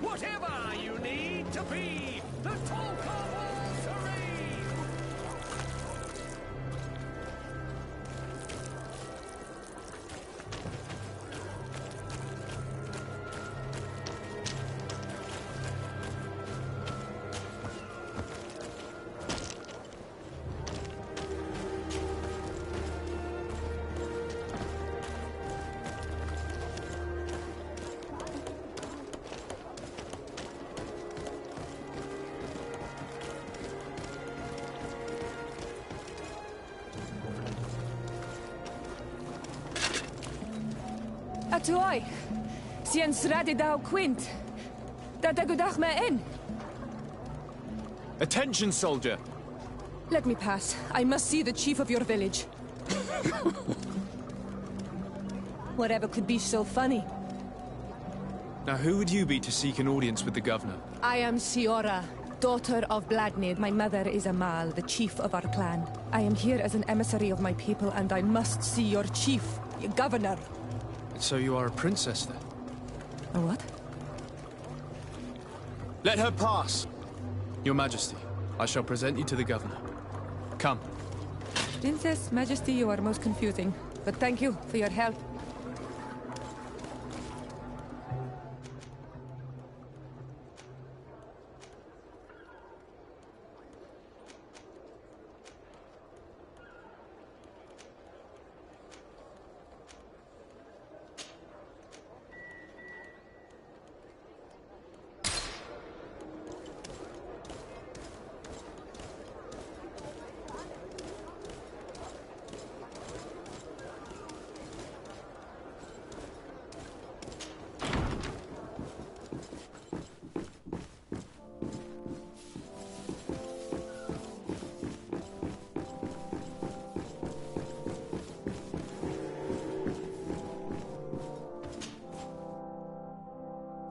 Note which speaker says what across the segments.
Speaker 1: Whatever you need to be the talk of all terrain!
Speaker 2: Atuoi, sian sradi dau quint. Da dagudach me in.
Speaker 3: Attention, soldier!
Speaker 2: Let me pass. I must see the chief of your village. Whatever could be so funny?
Speaker 3: Now who would you be to seek an audience with the governor?
Speaker 2: I am Siora, daughter of Bladnid. My mother is Amal, the chief of our clan. I am here as an emissary of my people, and I must see your chief, your governor.
Speaker 3: So you are a princess, then?
Speaker 2: A what?
Speaker 3: Let her pass! Your Majesty, I shall present you to the governor. Come.
Speaker 2: Princess, Majesty, you are most confusing. But thank you for your help.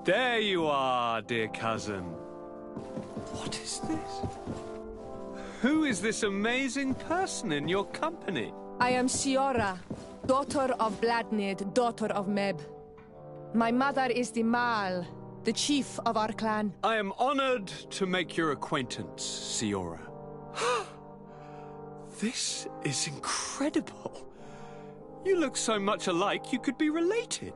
Speaker 4: There you are, dear cousin. What is this? Who is this amazing person in your company?
Speaker 2: I am Siora, daughter of Bladnid, daughter of Meb. My mother is the Mal, the chief of our clan.
Speaker 4: I am honored to make your acquaintance, Siora. This is incredible. You look so much alike you could be related.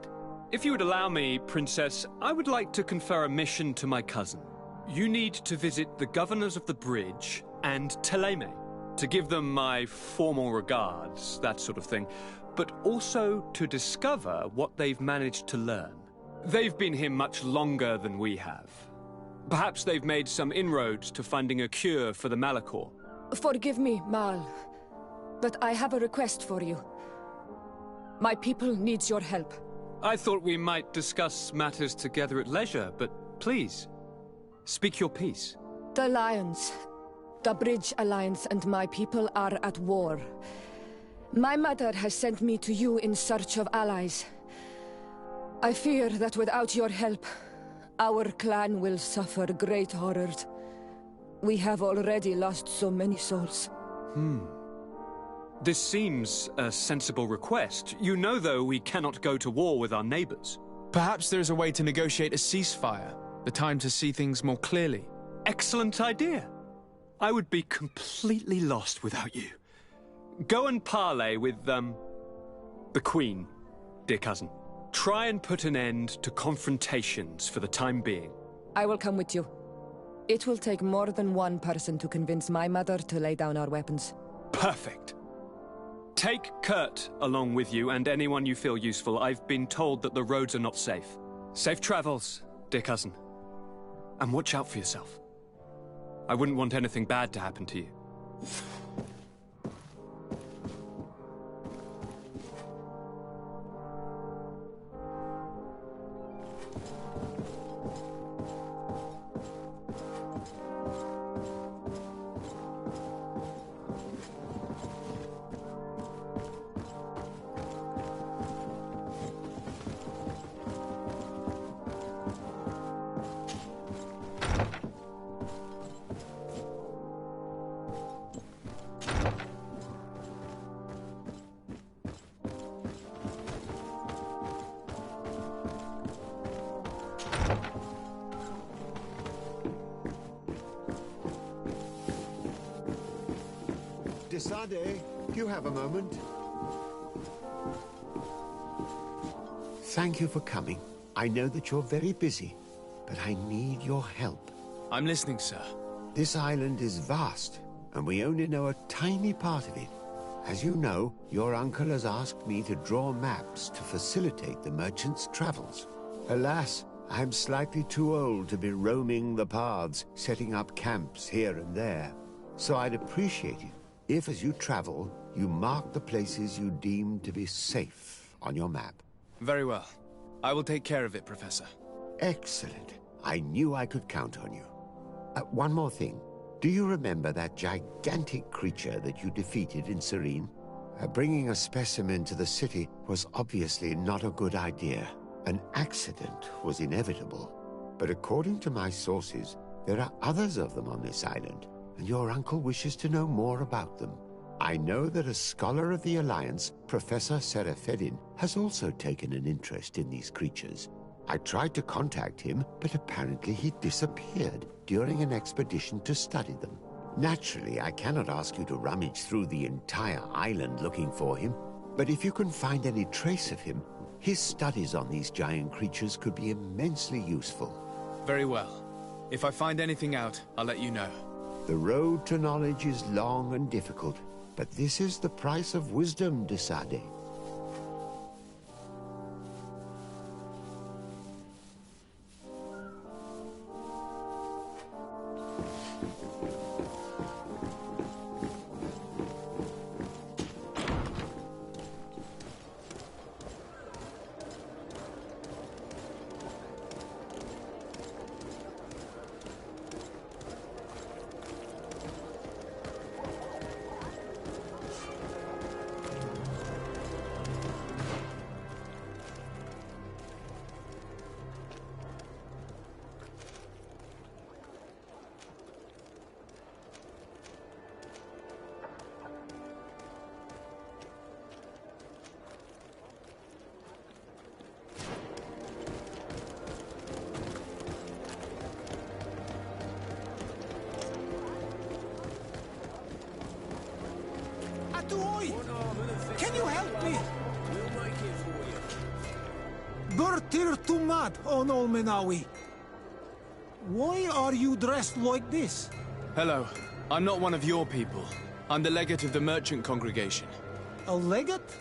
Speaker 4: If you would allow me, Princess, I would like to confer a mission to my cousin. You need to visit the governors of the bridge and Teleme to give them my formal regards, that sort of thing, but also to discover what they've managed to learn. They've been here much longer than we have. Perhaps they've made some inroads to finding a cure for the Malachor.
Speaker 2: Forgive me, Mal, but I have a request for you. My people needs your help.
Speaker 4: I thought we might discuss matters together at leisure, but please, speak your piece.
Speaker 2: The Lions, the Bridge Alliance and my people are at war. My mother has sent me to you in search of allies. I fear that without your help, our clan will suffer great horrors. We have already lost so many souls.
Speaker 4: This seems a sensible request. You know, though, we cannot go to war with our neighbors.
Speaker 3: Perhaps there is a way to negotiate a ceasefire. The time to see things more clearly.
Speaker 4: Excellent idea. I would be completely lost without you. Go and parley with, the Queen, dear cousin. Try and put an end to confrontations for the time being.
Speaker 2: I will come with you. It will take more than one person to convince my mother to lay down our weapons.
Speaker 4: Perfect. Take Kurt along with you and anyone you feel useful. I've been told that the roads are not safe. Safe travels, dear cousin. And watch out for yourself. I wouldn't want anything bad to happen to you.
Speaker 5: Desade, do you have a moment? Thank you for coming. I know that you're very busy, but I need your help.
Speaker 3: I'm listening, sir.
Speaker 5: This island is vast, and we only know a tiny part of it. As you know, your uncle has asked me to draw maps to facilitate the merchants' travels. Alas, I'm slightly too old to be roaming the paths, setting up camps here and there. So I'd appreciate it if, as you travel, you mark the places you deem to be safe on your map.
Speaker 3: Very well. I will take care of it, Professor.
Speaker 5: Excellent. I knew I could count on you. One more thing. Do you remember that gigantic creature that you defeated in Serene? Bringing a specimen to the city was obviously not a good idea. An accident was inevitable. But according to my sources, there are others of them on this island, and your uncle wishes to know more about them. I know that a scholar of the Alliance, Professor Serafedin, has also taken an interest in these creatures. I tried to contact him, but apparently he disappeared during an expedition to study them. Naturally, I cannot ask you to rummage through the entire island looking for him, but if you can find any trace of him, his studies on these giant creatures could be immensely useful.
Speaker 3: Very well. If I find anything out, I'll let you know.
Speaker 5: The road to knowledge is long and difficult, but this is the price of wisdom, Desade.
Speaker 6: Can you help me? Bertir Tumad on Olmenawi. Why are you dressed like this?
Speaker 3: Hello. I'm not one of your people. I'm the legate of the merchant congregation.
Speaker 6: A legate?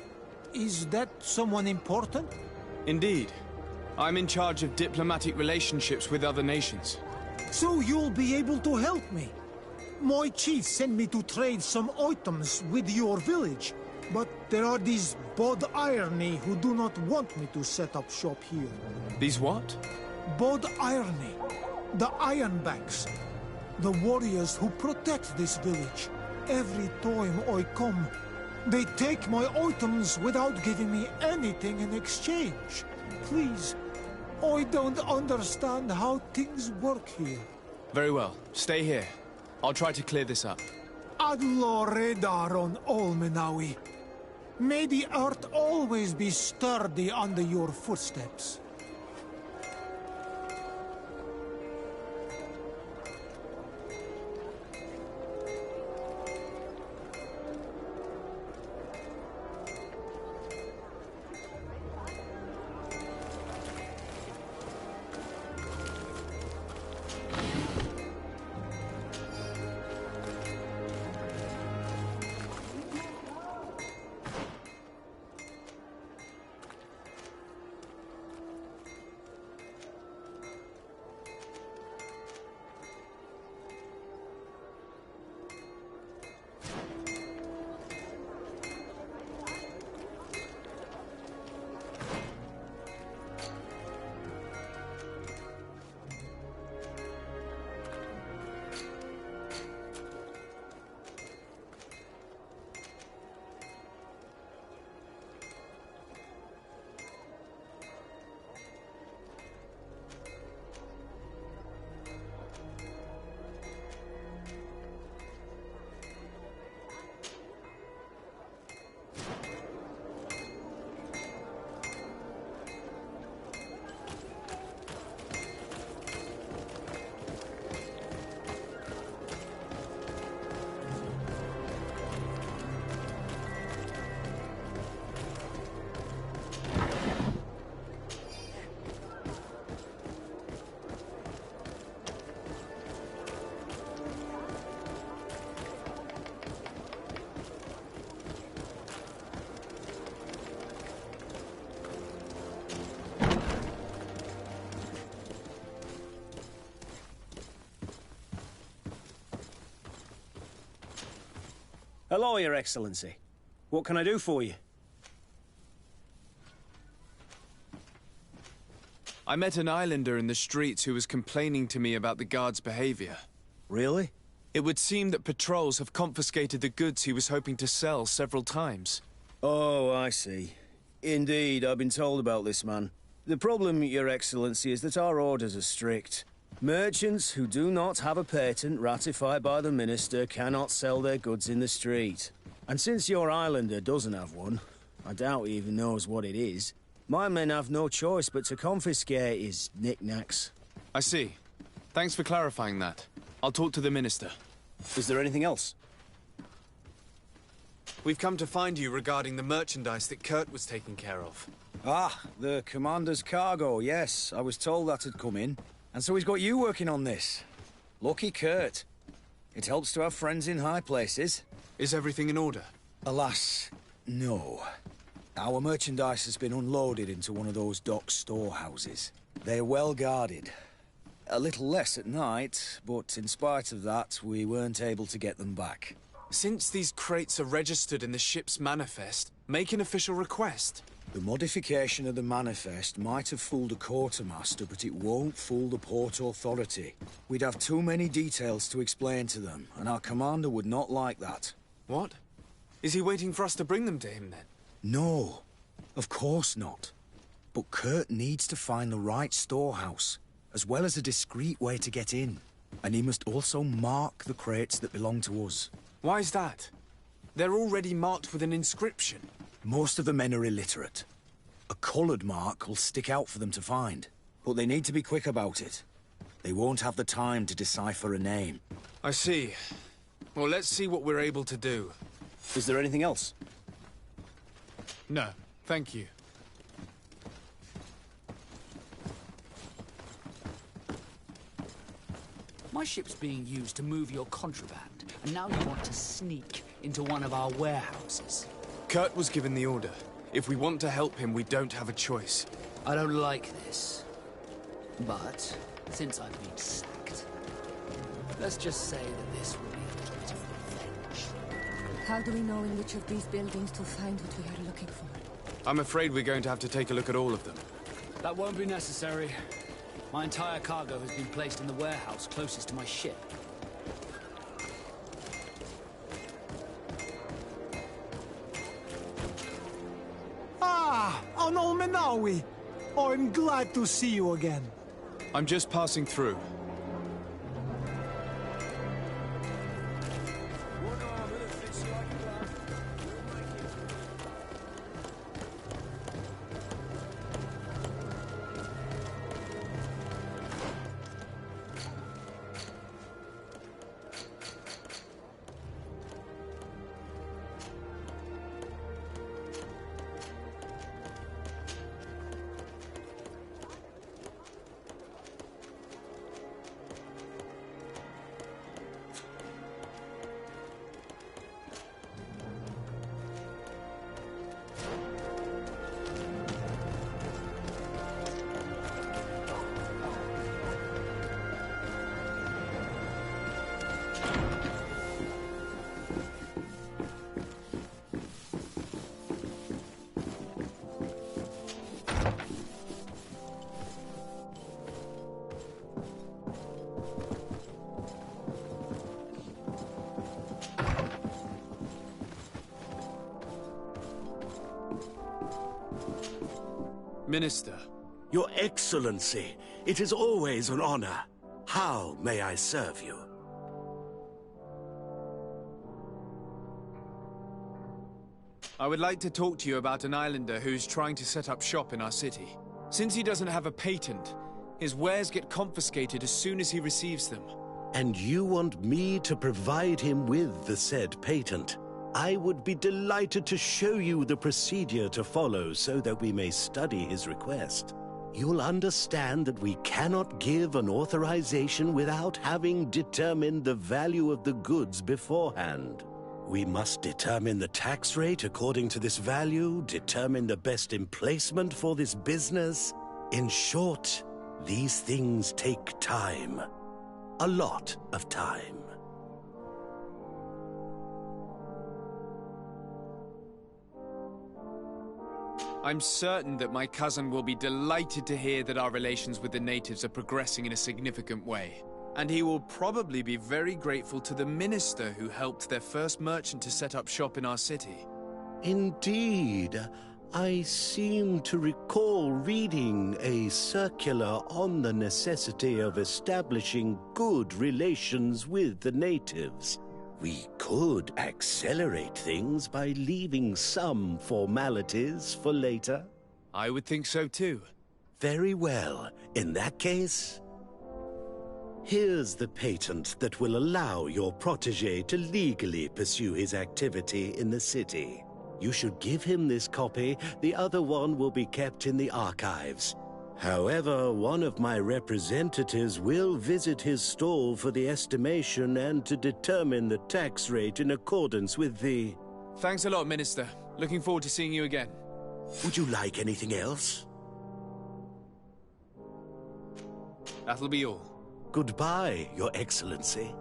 Speaker 6: Is that someone important?
Speaker 3: Indeed. I'm in charge of diplomatic relationships with other nations.
Speaker 6: So you'll be able to help me. My chief sent me to trade some items with your village, but there are these Bod Irony who do not want me to set up shop here.
Speaker 3: These what?
Speaker 6: Bod Irony. The Ironbacks. The warriors who protect this village. Every time I come, they take my items without giving me anything in exchange. Please, I don't understand how things work here.
Speaker 3: Very well. Stay here. I'll try to clear this up.
Speaker 6: Allah Redar on Olmenawi. May the earth always be sturdy under your footsteps.
Speaker 7: Hello, Your Excellency. What can I do for you?
Speaker 3: I met an islander in the streets who was complaining to me about the guards' behavior.
Speaker 7: Really?
Speaker 3: It would seem that patrols have confiscated the goods he was hoping to sell several times.
Speaker 7: Oh, I see. Indeed, I've been told about this man. The problem, Your Excellency, is that our orders are strict. Merchants who do not have a patent ratified by the Minister cannot sell their goods in the street. And since your islander doesn't have one, I doubt he even knows what it is, my men have no choice but to confiscate his knickknacks.
Speaker 3: I see. Thanks for clarifying that. I'll talk to the Minister.
Speaker 7: Is there anything else?
Speaker 3: We've come to find you regarding the merchandise that Kurt was taking care of.
Speaker 7: Ah, the Commander's cargo, yes. I was told that had come in. And so he's got you working on this. Lucky Kurt. It helps to have friends in high places.
Speaker 3: Is everything in order?
Speaker 7: Alas, no. Our merchandise has been unloaded into one of those dock storehouses. They're well guarded. A little less at night, but in spite of that, we weren't able to get them back.
Speaker 3: Since these crates are registered in the ship's manifest, make an official request.
Speaker 7: The modification of the manifest might have fooled a quartermaster, but it won't fool the Port Authority. We'd have too many details to explain to them, and our commander would not like that.
Speaker 3: What? Is he waiting for us to bring them to him, then?
Speaker 7: No, of course not. But Kurt needs to find the right storehouse, as well as a discreet way to get in. And he must also mark the crates that belong to us.
Speaker 3: Why is that? They're already marked with an inscription.
Speaker 7: Most of the men are illiterate. A coloured mark will stick out for them to find. But they need to be quick about it. They won't have the time to decipher a name.
Speaker 3: I see. Well, let's see what we're able to do.
Speaker 7: Is there anything else?
Speaker 3: No, thank you.
Speaker 1: My ship's being used to move your contraband, and now you want to sneak into one of our warehouses.
Speaker 3: Kurt was given the order. If we want to help him, we don't have a choice.
Speaker 1: I don't like this. But, since I've been sacked, let's just say that this will be a little bit of revenge.
Speaker 2: How do we know in which of these buildings to find what we are looking for?
Speaker 3: I'm afraid we're going to have to take a look at all of them.
Speaker 1: That won't be necessary. My entire cargo has been placed in the warehouse closest to my ship.
Speaker 6: Ah, Anol Menawi! I'm glad to see you again.
Speaker 3: I'm just passing through. Minister.
Speaker 8: Your Excellency, it is always an honor. How may I serve you?
Speaker 3: I would like to talk to you about an islander who's trying to set up shop in our city. Since he doesn't have a patent, his wares get confiscated as soon as he receives them.
Speaker 8: And you want me to provide him with the said patent? I would be delighted to show you the procedure to follow so that we may study his request. You'll understand that we cannot give an authorization without having determined the value of the goods beforehand. We must determine the tax rate according to this value, determine the best emplacement for this business. In short, these things take time. A lot of time.
Speaker 3: I'm certain that my cousin will be delighted to hear that our relations with the natives are progressing in a significant way. And he will probably be very grateful to the minister who helped their first merchant to set up shop in our city.
Speaker 8: Indeed. I seem to recall reading a circular on the necessity of establishing good relations with the natives. We could accelerate things by leaving some formalities for later.
Speaker 3: I would think so too.
Speaker 8: Very well. In that case, here's the patent that will allow your protégé to legally pursue his activity in the city. You should give him this copy. The other one will be kept in the archives. However, one of my representatives will visit his stall for the estimation and to determine the tax rate in accordance with the...
Speaker 3: Thanks a lot, Minister. Looking forward to seeing you again.
Speaker 8: Would you like anything else?
Speaker 3: That'll be all.
Speaker 8: Goodbye, Your Excellency.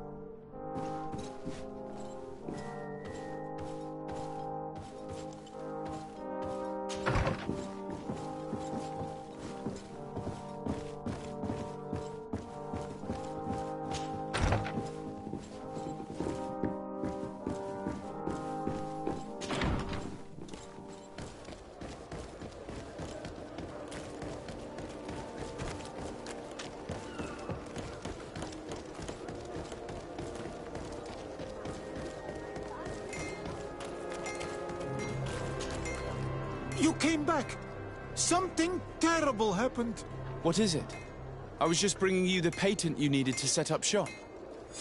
Speaker 6: You came back! Something terrible happened!
Speaker 3: What is it? I was just bringing you the patent you needed to set up shop.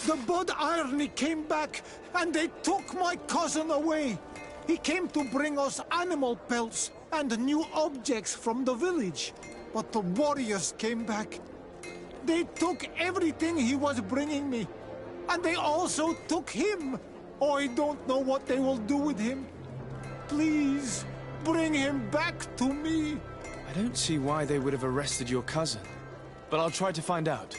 Speaker 6: The Bud Irony came back, and they took my cousin away! He came to bring us animal pelts and new objects from the village. But the warriors came back. They took everything he was bringing me. And they also took him! Oh, I don't know what they will do with him. Please, bring him back to me!
Speaker 3: I don't see why they would have arrested your cousin, but I'll try to find out.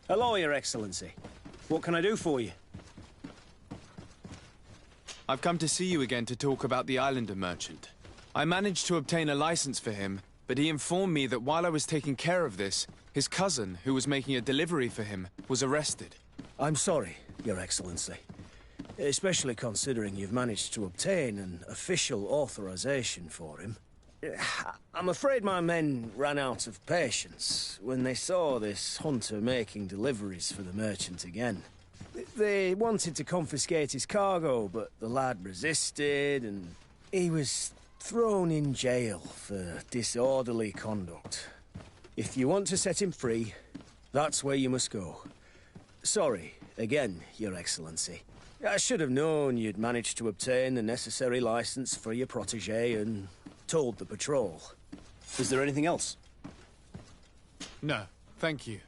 Speaker 7: Hello, Your Excellency. What can I do for you?
Speaker 3: I've come to see you again to talk about the Islander merchant. I managed to obtain a license for him, but he informed me that while I was taking care of this, his cousin, who was making a delivery for him, was arrested.
Speaker 7: I'm sorry, Your Excellency. Especially considering you've managed to obtain an official authorization for him. I'm afraid my men ran out of patience when they saw this hunter making deliveries for the merchant again. They wanted to confiscate his cargo, but the lad resisted and he was thrown in jail for disorderly conduct. If you want to set him free, that's where you must go. Sorry, again, Your Excellency. I should have known you'd managed to obtain the necessary license for your protégé and told the patrol. Is there anything else?
Speaker 3: No, thank you.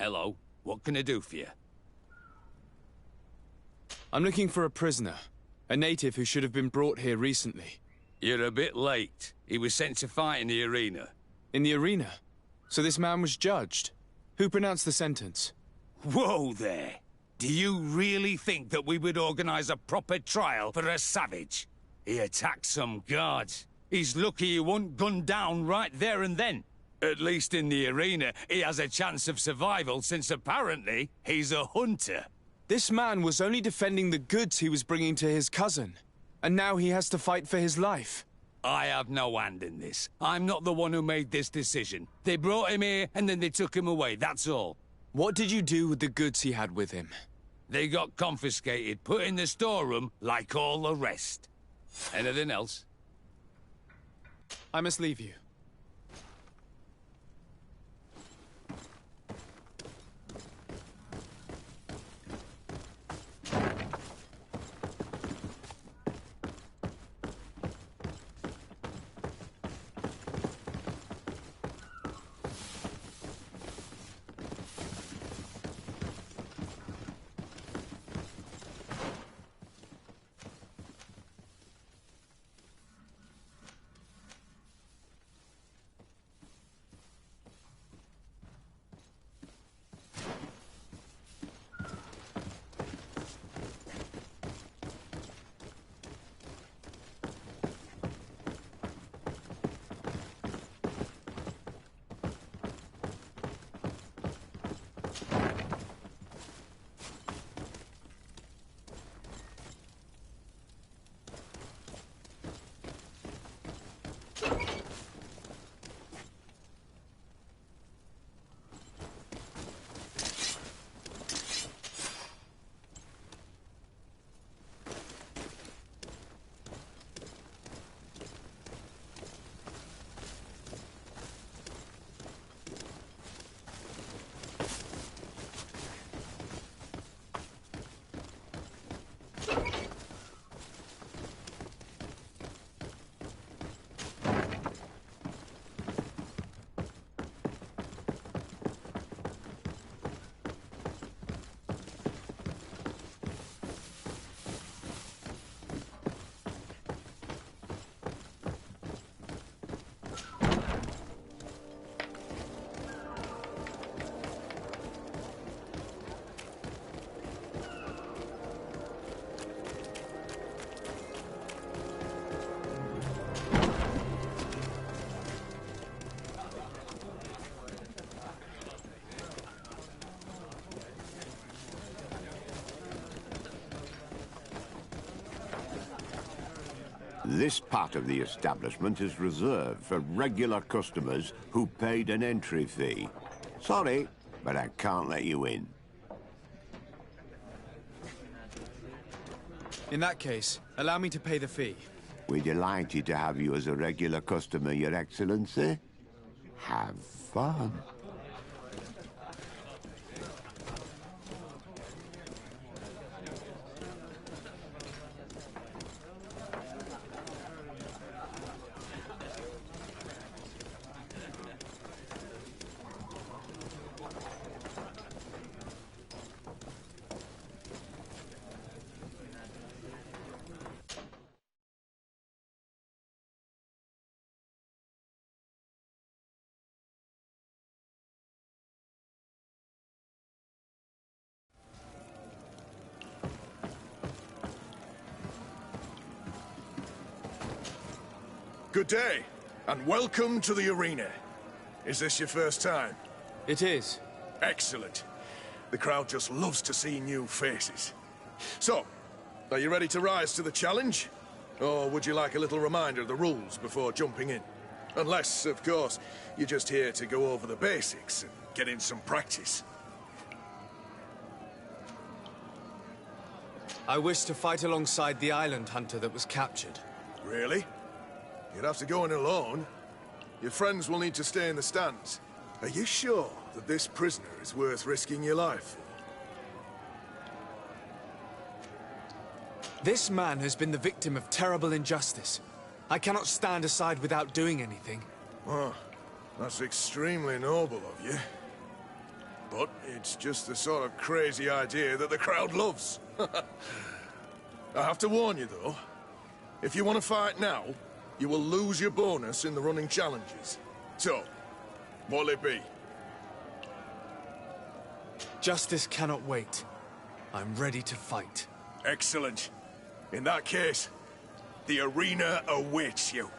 Speaker 9: Hello. What can I do for you?
Speaker 3: I'm looking for a prisoner. A native who should have been brought here recently.
Speaker 9: You're a bit late. He was sent to fight in the arena.
Speaker 3: In the arena? So this man was judged? Who pronounced the sentence?
Speaker 9: Whoa there! Do you really think that we would organize a proper trial for a savage? He attacked some guards. He's lucky he wasn't gunned down right there and then. At least in the arena, he has a chance of survival since apparently he's a hunter.
Speaker 3: This man was only defending the goods he was bringing to his cousin. And now he has to fight for his life.
Speaker 9: I have no hand in this. I'm not the one who made this decision. They brought him here and then they took him away, that's all.
Speaker 3: What did you do with the goods he had with him?
Speaker 9: They got confiscated, put in the storeroom like all the rest. Anything else?
Speaker 3: I must leave you.
Speaker 5: This part of the establishment is reserved for regular customers who paid an entry fee. Sorry, but I can't let you in.
Speaker 3: In that case, allow me to pay the fee.
Speaker 5: We're delighted to have you as a regular customer, Your Excellency. Have fun.
Speaker 10: Good day, and welcome to the arena. Is this your first time?
Speaker 3: It is.
Speaker 10: Excellent. The crowd just loves to see new faces. So, are you ready to rise to the challenge? Or would you like a little reminder of the rules before jumping in? Unless, of course, you're just here to go over the basics and get in some practice.
Speaker 3: I wish to fight alongside the island hunter that was captured.
Speaker 10: Really? You'd have to go in alone. Your friends will need to stay in the stands. Are you sure that this prisoner is worth risking your life for?
Speaker 3: This man has been the victim of terrible injustice. I cannot stand aside without doing anything.
Speaker 10: Oh, that's extremely noble of you. but it's just the sort of crazy idea that the crowd loves. I have to warn you, though. If you want to fight now, you will lose your bonus in the running challenges. So, what'll it be?
Speaker 3: Justice cannot wait. I'm ready to fight.
Speaker 10: Excellent. In that case, the arena awaits you.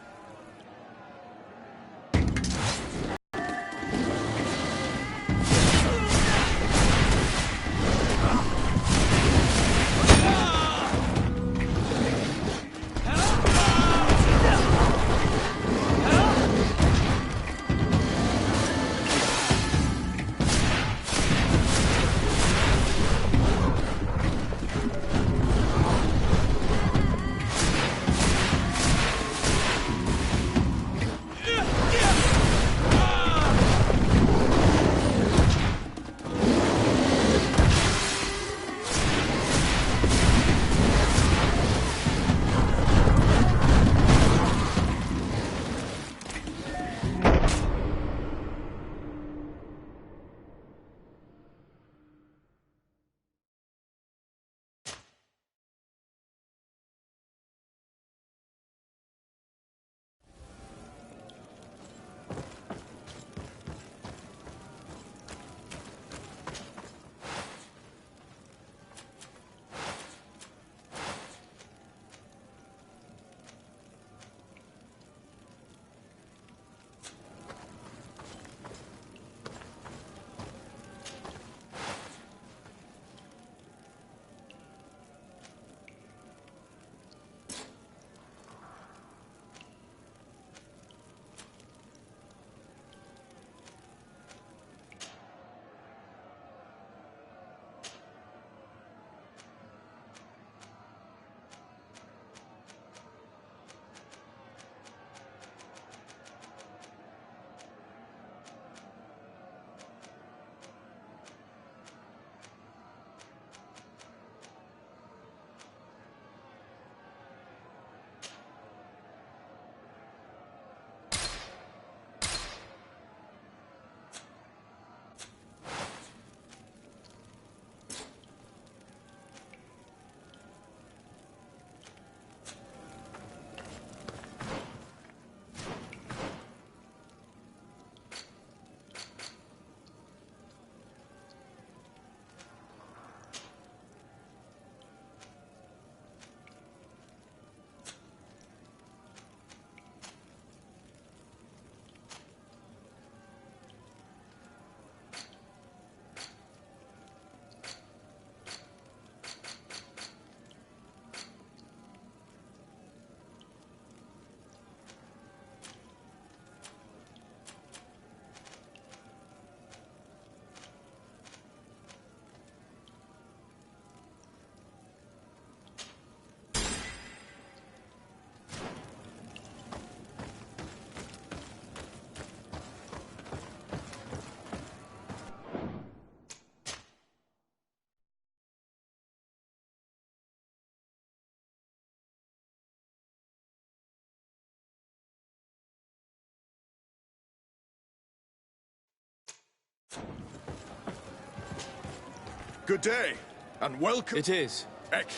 Speaker 10: Good day, and welcome.
Speaker 3: It is.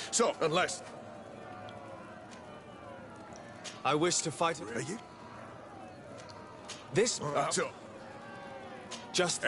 Speaker 10: So, unless...
Speaker 3: I wish to fight...
Speaker 10: Are you?
Speaker 3: This...
Speaker 10: So...
Speaker 3: Just...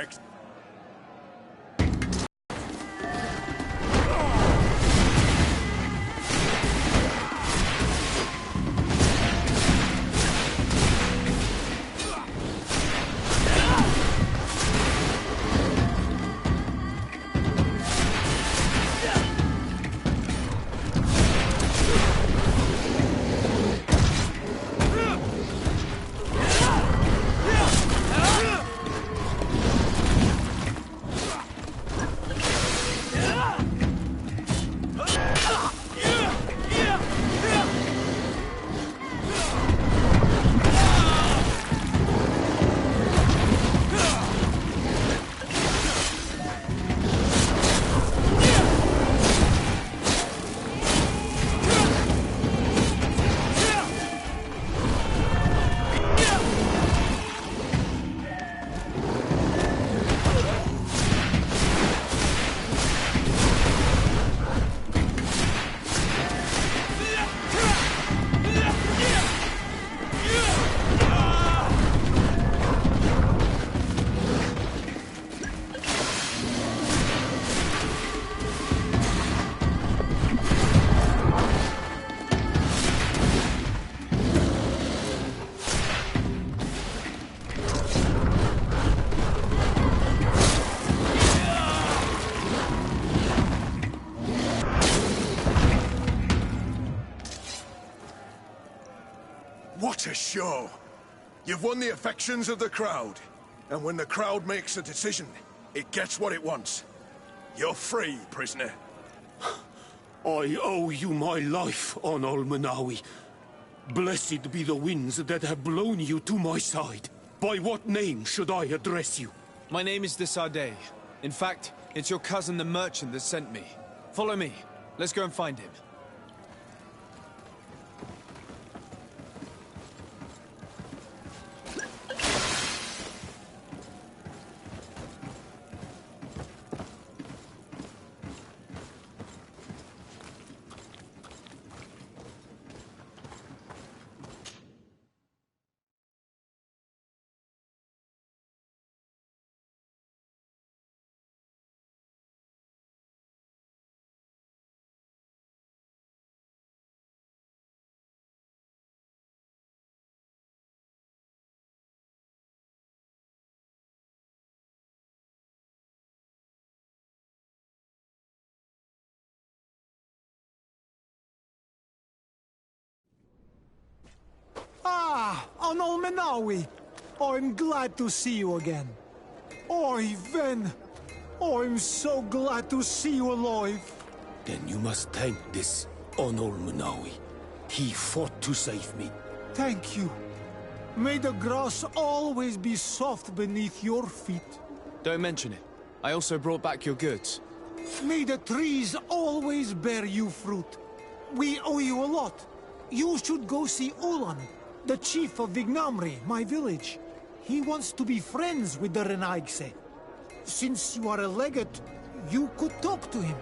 Speaker 10: go. You've won the affections of the crowd. And when the crowd makes a decision, it gets what it wants. You're free, prisoner.
Speaker 11: I owe you my life, Onol Manawi. Blessed be the winds that have blown you to my side. By what name should I address you?
Speaker 3: My name is Desarde. In fact, it's your cousin the merchant that sent me. Follow me. Let's go and find him.
Speaker 6: Ah, Onol Menawi. I'm glad to see you again. Oi, Ven. I'm so glad to see you alive.
Speaker 11: Then you must thank this Onol Manawi. He fought to save me.
Speaker 6: Thank you. May the grass always be soft beneath your feet.
Speaker 3: Don't mention it. I also brought back your goods.
Speaker 6: May the trees always bear you fruit. We owe you a lot. You should go see Ulan, the chief of Vignamri, my village. He wants to be friends with the Renaigse. Since you are a legate, you could talk to him.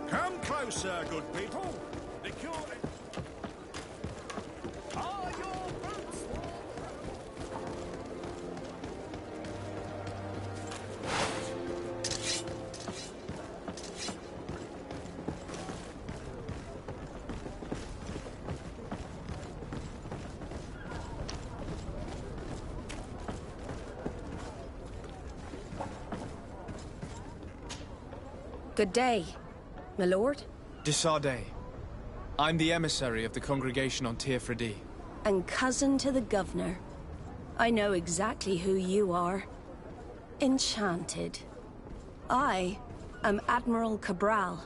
Speaker 12: Come closer, good people. The cure... Are your boots
Speaker 13: Good day, my lord.
Speaker 3: Desarde. I'm the emissary of the congregation on Tirfredi.
Speaker 13: And cousin to the governor. I know exactly who you are. Enchanted. I am Admiral Cabral,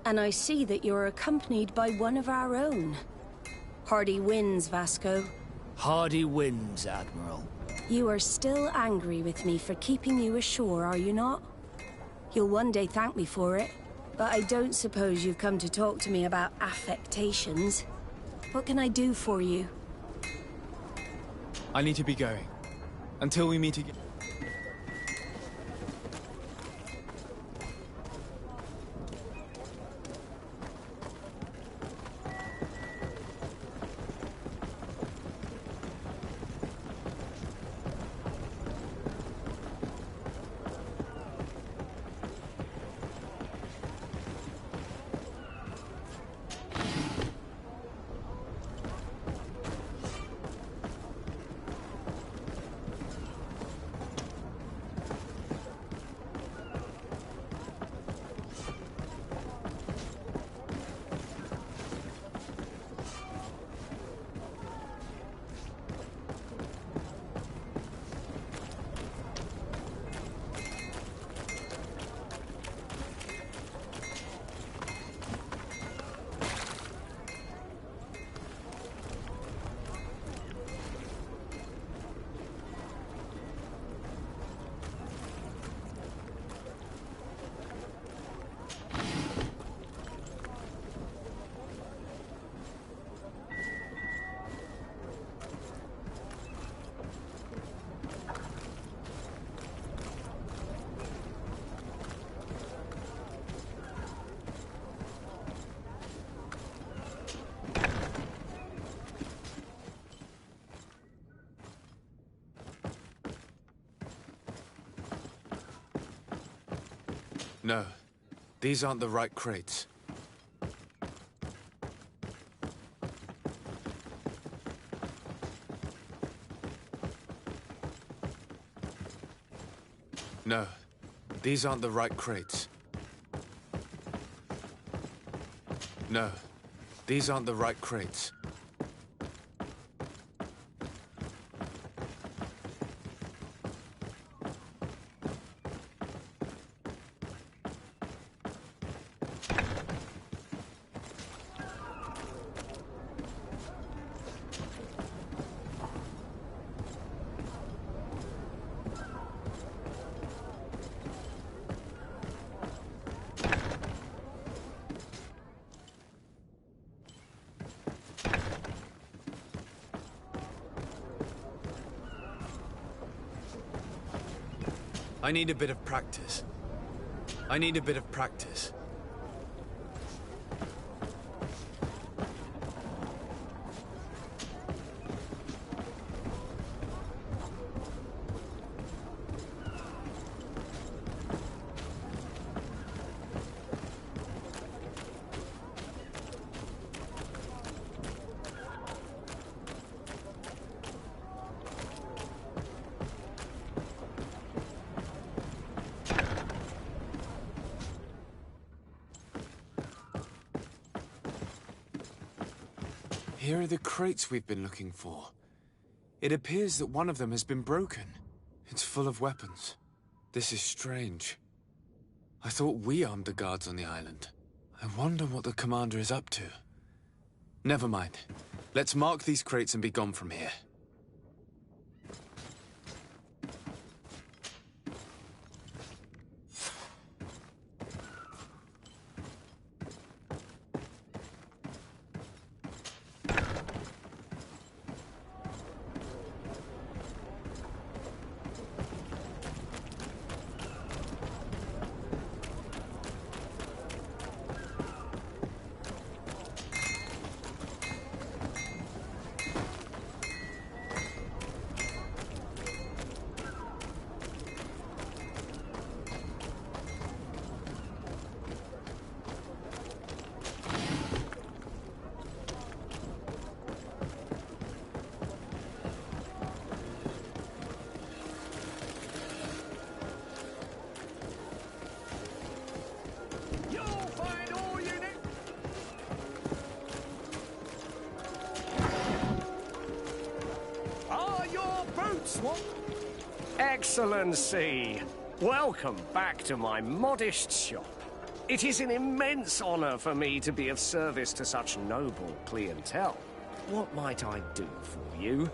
Speaker 13: and I see that you're accompanied by one of our own. Hardy winds, Vasco.
Speaker 1: Hardy winds, Admiral.
Speaker 13: You are still angry with me for keeping you ashore, are you not? You'll one day thank me for it. But I don't suppose you've come to talk to me about affectations. What can I do for you?
Speaker 3: I need to be going. Until we meet again. No, these aren't the right crates. No, these aren't the right crates. No, these aren't the right crates. I need a bit of practice. I need a bit of practice. Here are the crates we've been looking for. It appears that one of them has been broken. It's full of weapons. This is strange. I thought we armed the guards on the island. I wonder what the commander is up to. Never mind. Let's mark these crates and be gone from here.
Speaker 14: Excellency, welcome back to my modest shop. It is an immense honor for me to be of service to such noble clientele. What might I do for you?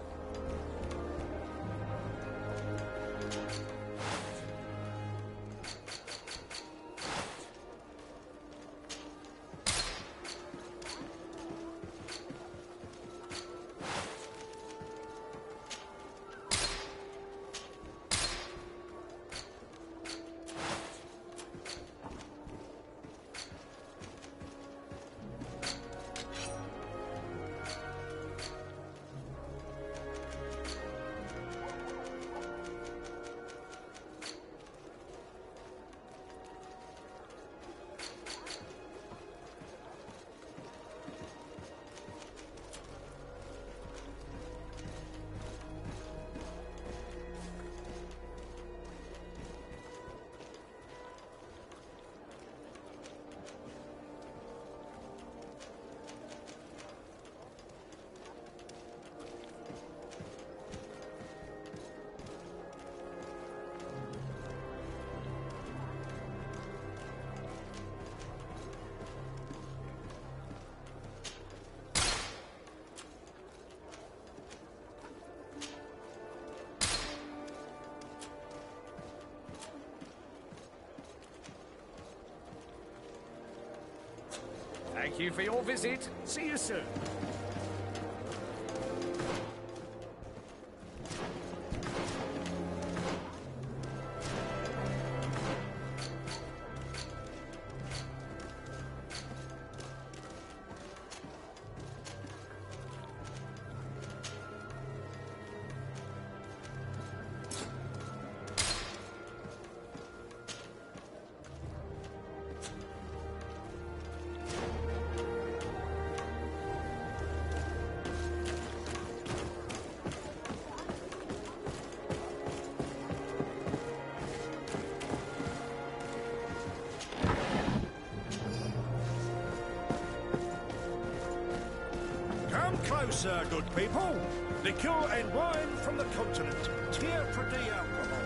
Speaker 14: Thank you for your visit. See you soon.
Speaker 12: Closer, good people. Liqueur and wine from the continent. Tier for the alcohol.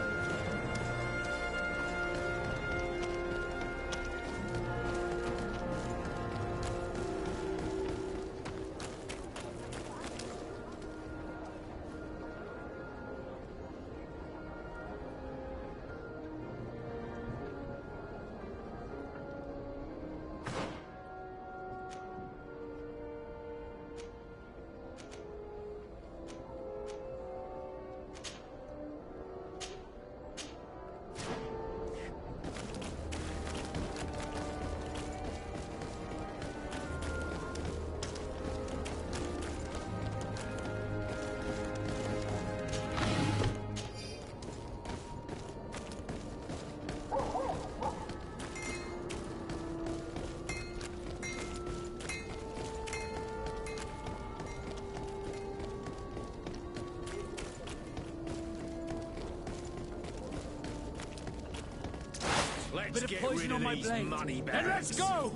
Speaker 12: Let's get rid of these money bags. Then let's go!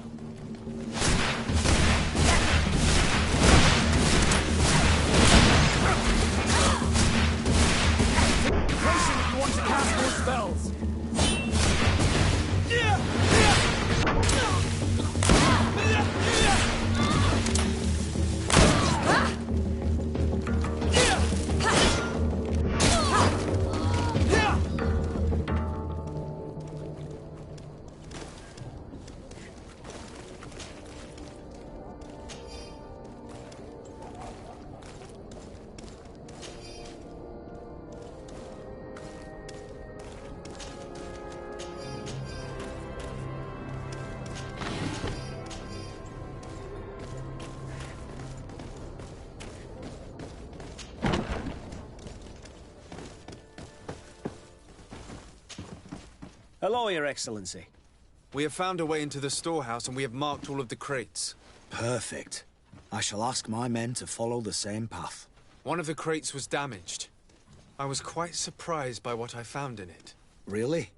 Speaker 12: Potion if you want to cast more spells.
Speaker 7: Hello, Your Excellency.
Speaker 3: We have found a way into the storehouse and we have marked all of the crates.
Speaker 7: Perfect. I shall ask my men to follow the same path.
Speaker 3: One of the crates was damaged. I was quite surprised by what I found in it.
Speaker 7: Really?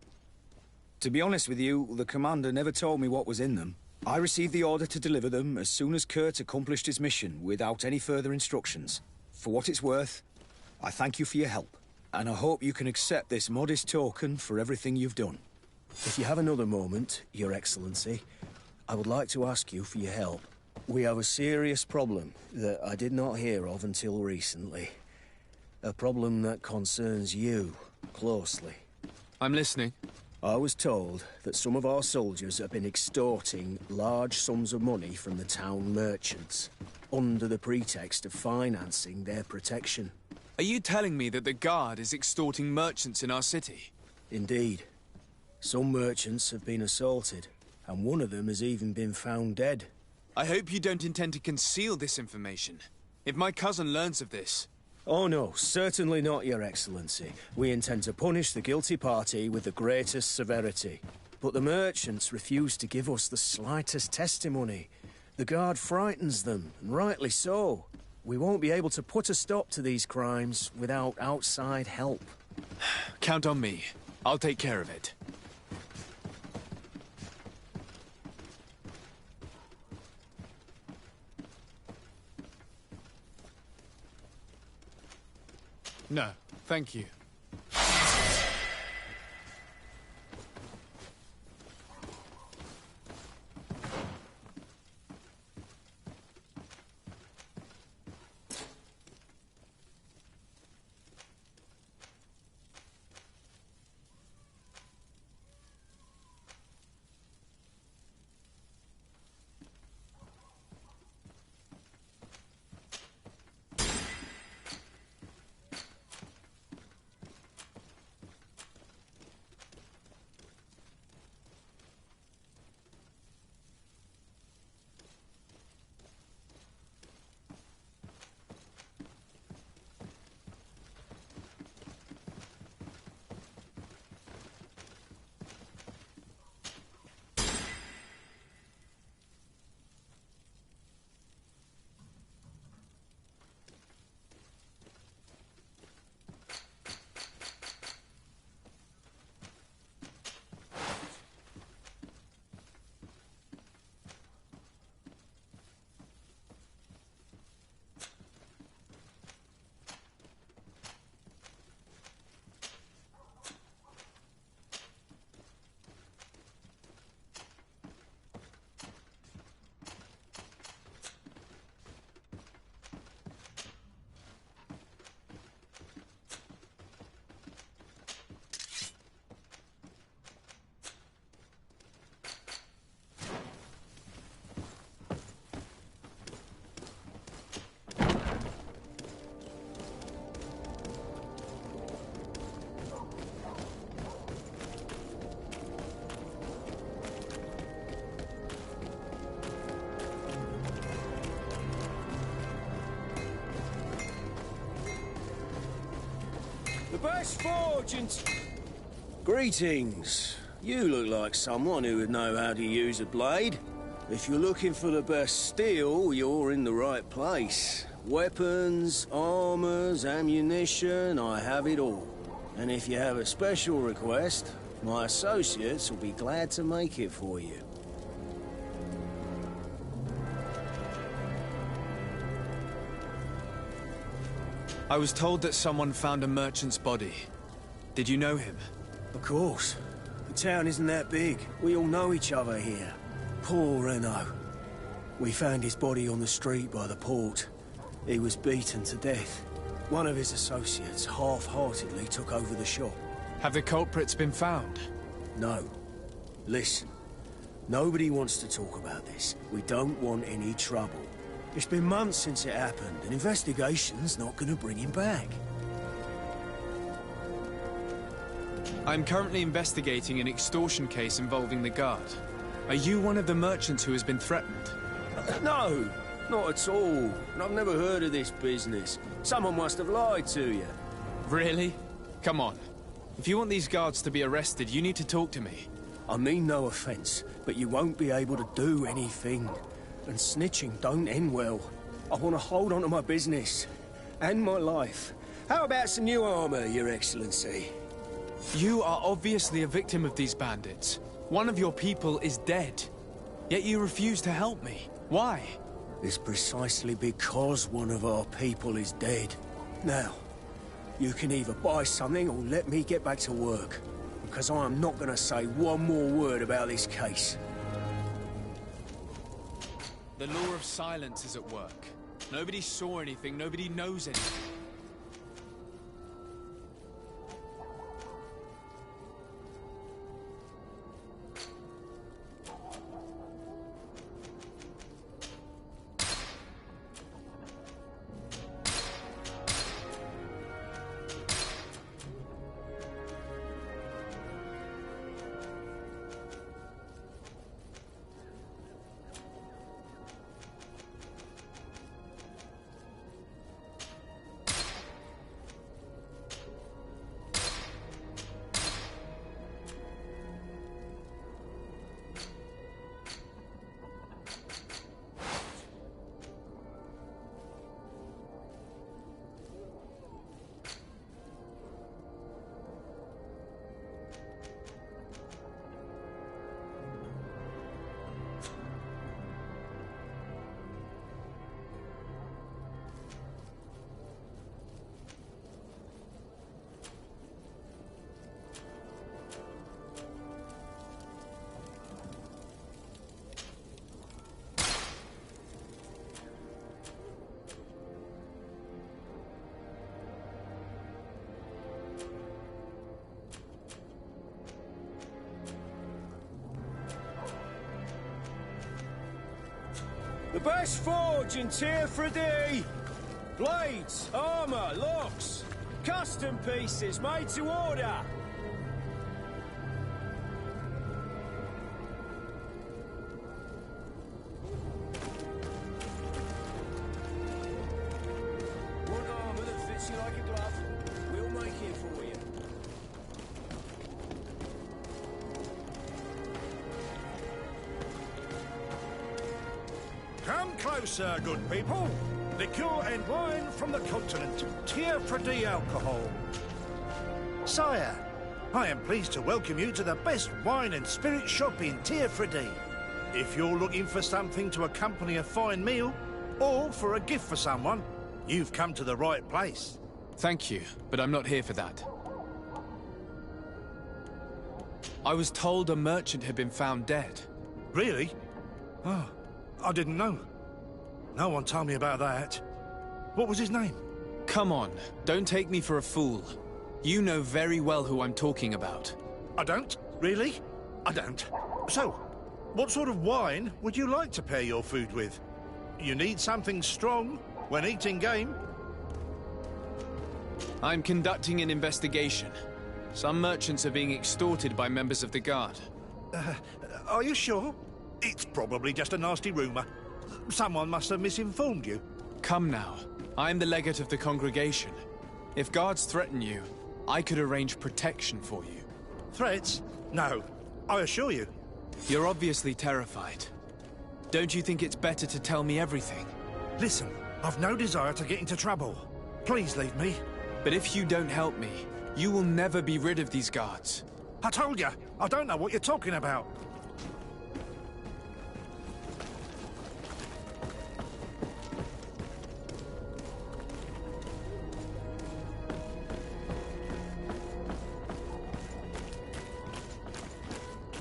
Speaker 7: To be honest with you, the commander never told me what was in them. I received the order to deliver them as soon as Kurt accomplished his mission, without any further instructions. For what it's worth, I thank you for your help, and I hope you can accept this modest token for everything you've done. If you have another moment, Your Excellency, I would like to ask you for your help. We have a serious problem that I did not hear of until recently. A problem that concerns you closely.
Speaker 3: I'm listening.
Speaker 7: I was told that some of our soldiers have been extorting large sums of money from the town merchants, under the pretext of financing their protection.
Speaker 3: Are you telling me that the Guard is extorting merchants in our city?
Speaker 7: Indeed. Some merchants have been assaulted, and one of them has even been found dead.
Speaker 3: I hope you don't intend to conceal this information. If my cousin learns of this...
Speaker 7: Oh no, certainly not, Your Excellency. We intend to punish the guilty party with the greatest severity. But the merchants refuse to give us the slightest testimony. The Guard frightens them, and rightly so. We won't be able to put a stop to these crimes without outside help.
Speaker 3: Count on me. I'll take care of it. No, thank you.
Speaker 7: The best fortunes! Greetings. You look like someone who would know how to use a blade. If you're looking for the best steel, you're in the right place. Weapons, armors, ammunition, I have it all. And if you have a special request, my associates will be glad to make it for you.
Speaker 3: I was told that someone found a merchant's body. Did you know him?
Speaker 7: Of course. The town isn't that big. We all know each other here. Poor Renault. We found his body on the street by the port. He was beaten to death. One of his associates half-heartedly took over the shop.
Speaker 3: Have the culprits been found?
Speaker 7: No. Listen. Nobody wants to talk about this. We don't want any trouble. It's been months since it happened. An investigation's not going to bring him back.
Speaker 3: I'm currently investigating an extortion case involving the Guard. Are you one of the merchants who has been threatened?
Speaker 7: No, not at all. I've never heard of this business. Someone must have lied to you.
Speaker 3: Really? Come on. If you want these guards to be arrested, you need to talk to me.
Speaker 7: I mean no offense, but you won't be able to do anything. And snitching don't end well. I want to hold on to my business. And my life. How about some new armor, Your Excellency?
Speaker 3: You are obviously a victim of these bandits. One of your people is dead. Yet you refuse to help me. Why?
Speaker 7: It's precisely because one of our people is dead. Now, you can either buy something or let me get back to work. Because I am not going to say one more word about this case.
Speaker 3: The law of silence is at work. Nobody saw anything, nobody knows anything.
Speaker 7: The best forge in Tier 3D! Blades, armor, locks, custom pieces made to order! Want armor that fits you like a glove? We'll make it for you.
Speaker 12: Come closer, good people. Liqueur and wine from the continent. Tier 3D alcohol. Sire, I am pleased to welcome you to the best wine and spirit shop in Tier 3D. If you're looking for something to accompany a fine meal, or for a gift for someone, you've come to the right place.
Speaker 3: Thank you, but I'm not here for that. I was told a merchant had been found dead.
Speaker 12: Really? Oh, I didn't know. No one told me about that. What was his name?
Speaker 3: Come on, don't take me for a fool. You know very well who I'm talking about.
Speaker 12: I don't? Really? I don't. So, what sort of wine would you like to pair your food with? You need something strong when eating game?
Speaker 3: I'm conducting an investigation. Some merchants are being extorted by members of the Guard.
Speaker 12: Are you sure? It's probably just a nasty rumor. Someone must have misinformed you.
Speaker 3: Come now. I'm the legate of the congregation. If guards threaten you, I could arrange protection for you.
Speaker 12: Threats? No, I assure you.
Speaker 3: You're obviously terrified. Don't you think it's better to tell me everything?
Speaker 12: Listen, I've no desire to get into trouble. Please leave me.
Speaker 3: But if you don't help me, you will never be rid of these guards.
Speaker 12: I told you, I don't know what you're talking about.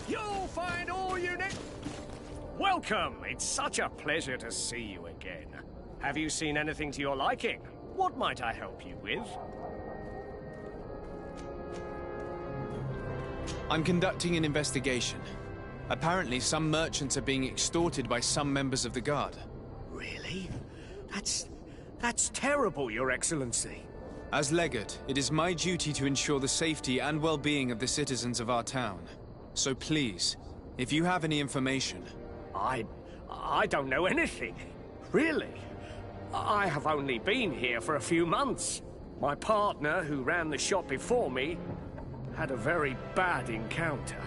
Speaker 14: You'll find all you need. Welcome. It's such a pleasure to see you again. Have you seen anything to your liking? What might I help you with?
Speaker 3: I'm conducting an investigation. Apparently, some merchants are being extorted by some members of the Guard.
Speaker 14: Really? That's terrible, Your Excellency.
Speaker 3: As Legate, it is my duty to ensure the safety and well-being of the citizens of our town. So please, if you have any information...
Speaker 14: I don't know anything. Really? I have only been here for a few months. My partner, who ran the shop before me, had a very bad encounter.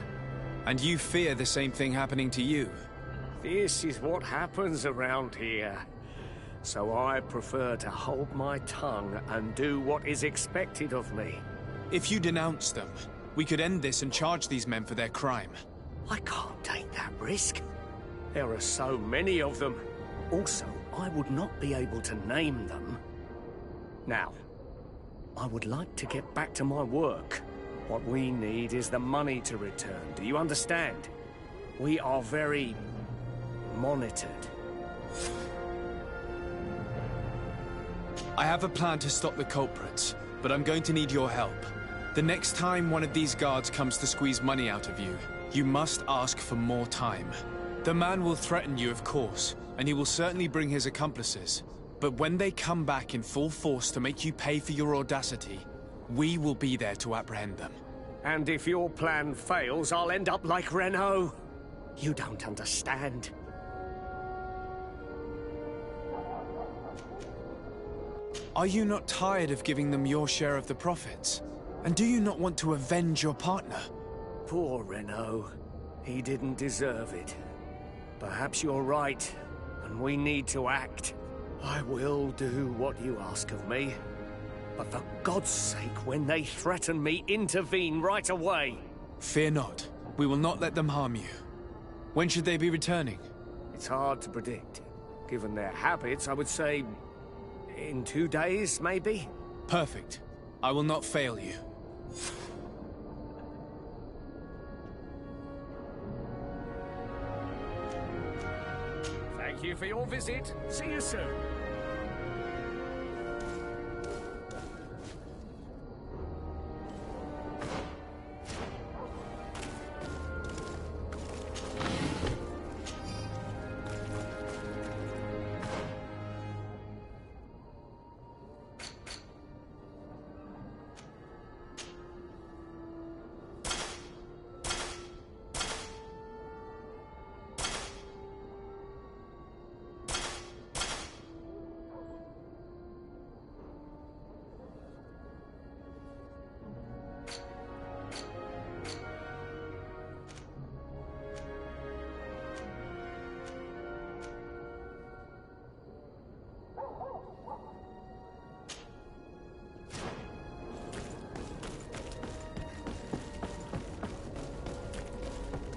Speaker 3: And you fear the same thing happening to you?
Speaker 14: This is what happens around here. So I prefer to hold my tongue and do what is expected of me.
Speaker 3: If you denounce them, we could end this and charge these men for their crime.
Speaker 14: I can't take that risk. There are so many of them. Also, I would not be able to name them. Now, I would like to get back to my work. What we need is the money to return. Do you understand? We are very monitored.
Speaker 3: I have a plan to stop the culprits, but I'm going to need your help. The next time one of these guards comes to squeeze money out of you, you must ask for more time. The man will threaten you, of course, and he will certainly bring his accomplices. But when they come back in full force to make you pay for your audacity, we will be there to apprehend them.
Speaker 14: And if your plan fails, I'll end up like Renault. You don't understand.
Speaker 3: Are you not tired of giving them your share of the profits? And do you not want to avenge your partner?
Speaker 14: Poor Renault. He didn't deserve it. Perhaps you're right, and we need to act. I will do what you ask of me. But for God's sake, when they threaten me, intervene right away.
Speaker 3: Fear not. We will not let them harm you. When should they be returning?
Speaker 14: It's hard to predict. Given their habits, I would say... in 2 days, maybe?
Speaker 3: Perfect. I will not fail you.
Speaker 14: Thank you for your visit. See you soon.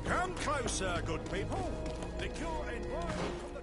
Speaker 12: Come closer, good people. Liqueur and wine from the...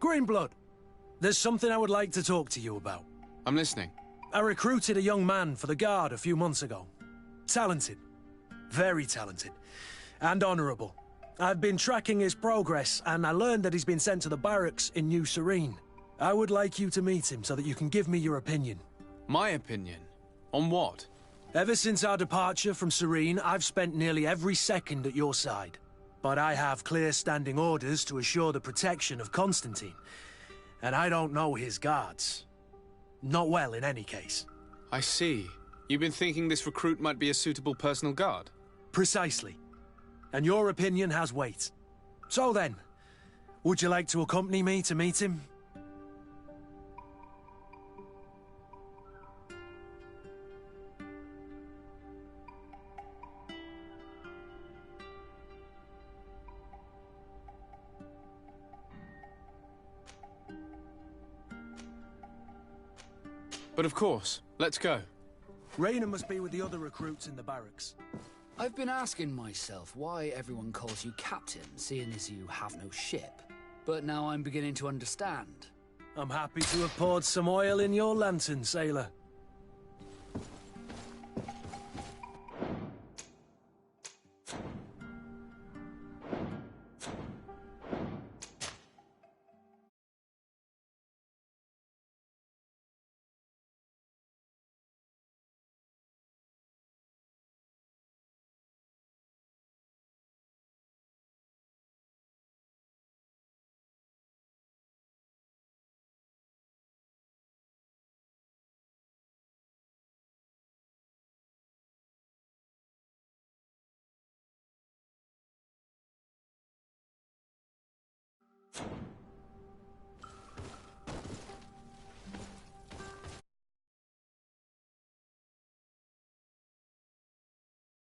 Speaker 15: Greenblood, there's something I would like to talk to you about.
Speaker 3: I'm listening.
Speaker 15: I recruited a young man for the Guard a few months ago. Talented. Very talented. And honorable. I've been tracking his progress, and I learned that he's been sent to the barracks in New Serene. I would like you to meet him so that you can give me your opinion.
Speaker 3: My opinion? On what?
Speaker 15: Ever since our departure from Serene, I've spent nearly every second at your side. But I have clear standing orders to assure the protection of Constantine. And I don't know his guards. Not well, in any case.
Speaker 3: I see. You've been thinking this recruit might be a suitable personal guard?
Speaker 15: Precisely. And your opinion has weight. So then, would you like to accompany me to meet him?
Speaker 3: But of course, let's go.
Speaker 15: Raina must be with the other recruits in the barracks.
Speaker 1: I've been asking myself why everyone calls you Captain, seeing as you have no ship. But now I'm beginning to understand.
Speaker 15: I'm happy to have poured some oil in your lantern, sailor.